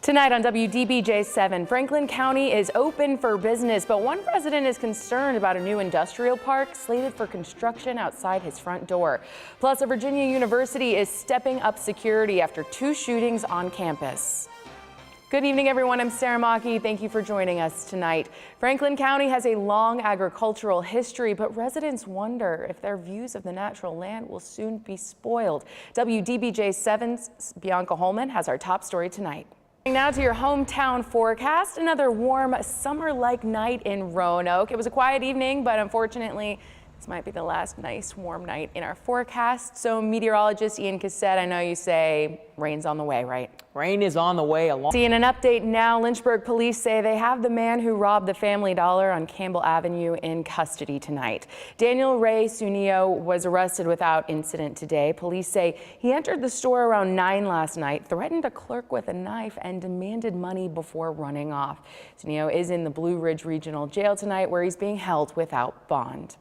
Tonight on WDBJ7, Franklin County is open for business, but one resident is concerned about a new industrial park slated for construction outside his front door. Plus, a Virginia University is stepping up security after 2 shootings on campus. Good evening, everyone. I'm Sarah Maki. Thank you for joining us tonight. Franklin County has a long agricultural history, but residents wonder if their views of the natural land will soon be spoiled. WDBJ7's Bianca Holman has our top story tonight. Now to your hometown forecast. Another warm summer-like night in Roanoke. It was a quiet evening, but unfortunately, this might be the last nice warm night in our forecast. So meteorologist Ian Cassette, I know you say rain's on the way, right? Rain is on the way along. Seeing an update now, Lynchburg police say they have the man who robbed the Family Dollar on Campbell Avenue in custody tonight. Daniel Ray Sunio was arrested without incident today. Police say he entered the store around 9 last night, threatened a clerk with a knife, and demanded money before running off. Sunio is in the Blue Ridge Regional Jail tonight, where he's being held without bond.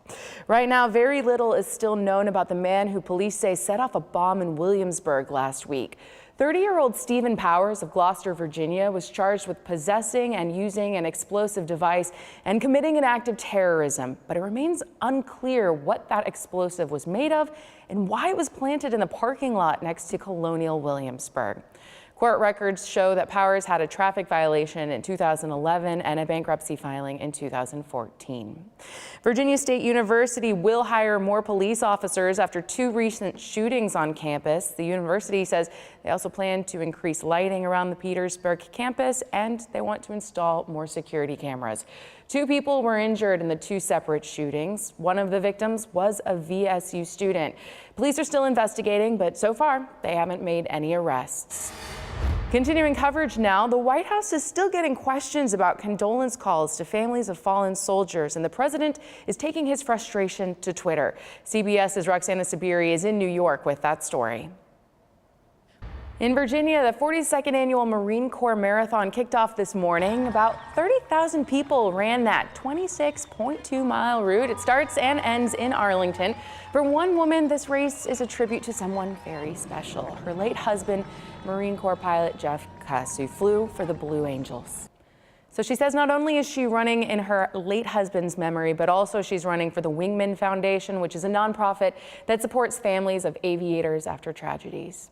Right now, very little is still known about the man who police say set off a bomb in Williamsburg last week. 30-year-old Stephen Powers of Gloucester, Virginia, was charged with possessing and using an explosive device and committing an act of terrorism. But it remains unclear what that explosive was made of and why it was planted in the parking lot next to Colonial Williamsburg. Court records show that Powers had a traffic violation in 2011 and a bankruptcy filing in 2014. Virginia State University will hire more police officers after 2 recent shootings on campus. The university says they also plan to increase lighting around the Petersburg campus, and they want to install more security cameras. 2 people were injured in the 2 separate shootings. One of the victims was a VSU student. Police are still investigating, but so far they haven't made any arrests. Continuing coverage now, the White House is still getting questions about condolence calls to families of fallen soldiers, and the president is taking his frustration to Twitter. CBS's Roxana Sabiri is in New York with that story. In Virginia, the 42nd annual Marine Corps Marathon kicked off this morning. About 30,000 people ran that 26.2-mile route. It starts and ends in Arlington. For one woman, this race is a tribute to someone very special, her late husband, Marine Corps pilot Jeff Kuss, who flew for the Blue Angels. So she says not only is she running in her late husband's memory, but also she's running for the Wingman Foundation, which is a nonprofit that supports families of aviators after tragedies.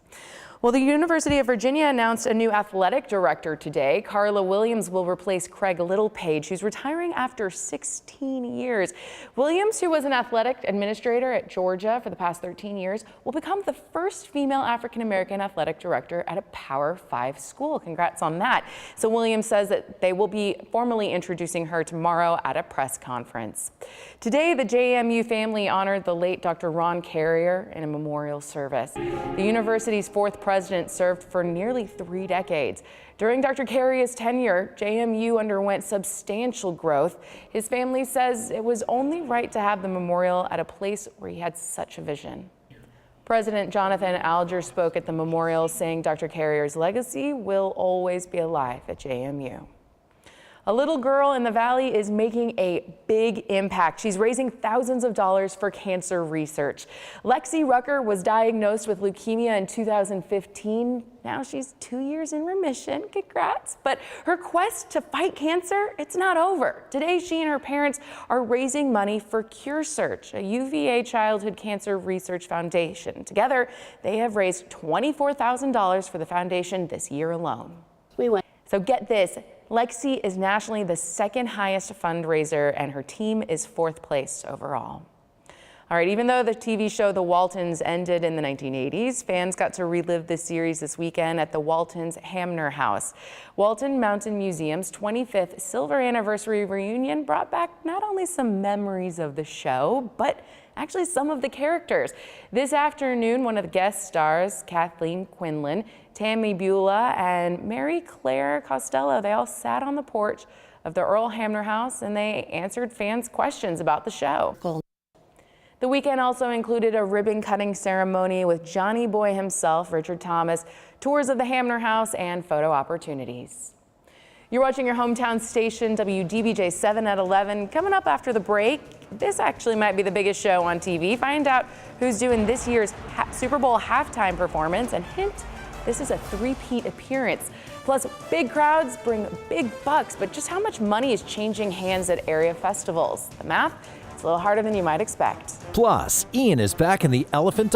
Well, the University of Virginia announced a new athletic director today. Carla Williams will replace Craig Littlepage, who's retiring after 16 years. Williams, who was an athletic administrator at Georgia for the past 13 years, will become the first female African-American athletic director at a Power 5 school. Congrats on that. So Williams says that they will be formally introducing her tomorrow at a press conference. Today, the JMU family honored the late Dr. Ron Carrier in a memorial service. The university's 4th president served for nearly 3 decades. During Dr. Carrier's tenure, JMU underwent substantial growth. His family says it was only right to have the memorial at a place where he had such a vision. President Jonathan Alger spoke at the memorial, saying Dr. Carrier's legacy will always be alive at JMU. A little girl in the Valley is making a big impact. She's raising thousands of dollars for cancer research. Lexi Rucker was diagnosed with leukemia in 2015. Now she's 2 years in remission. Congrats. But her quest to fight cancer, it's not over. Today, she and her parents are raising money for CureSearch, a UVA childhood cancer research foundation. Together, they have raised $24,000 for the foundation this year alone. So get this. Lexi is nationally the 2nd highest fundraiser, and her team is 4th place overall. All right, even though the TV show The Waltons ended in the 1980s, fans got to relive the series this weekend at the Waltons Hamner House. Walton Mountain Museum's 25th silver anniversary reunion brought back not only some memories of the show, but actually some of the characters. This afternoon, one of the guest stars, Kathleen Quinlan, Tammy Beulah, and Mary Claire Costello, they all sat on the porch of the Earl Hamner House and they answered fans' questions about the show. Cool. The weekend also included a ribbon-cutting ceremony with Johnny Boy himself, Richard Thomas, tours of the Hamner House, and photo opportunities. You're watching your hometown station, WDBJ 7 at 11. Coming up after the break, this actually might be the biggest show on TV. Find out who's doing this year's Super Bowl halftime performance, and hint, this is a three-peat appearance. Plus, big crowds bring big bucks, but just how much money is changing hands at area festivals? The math, it's a little harder than you might expect. Plus, Ian is back in the Elephant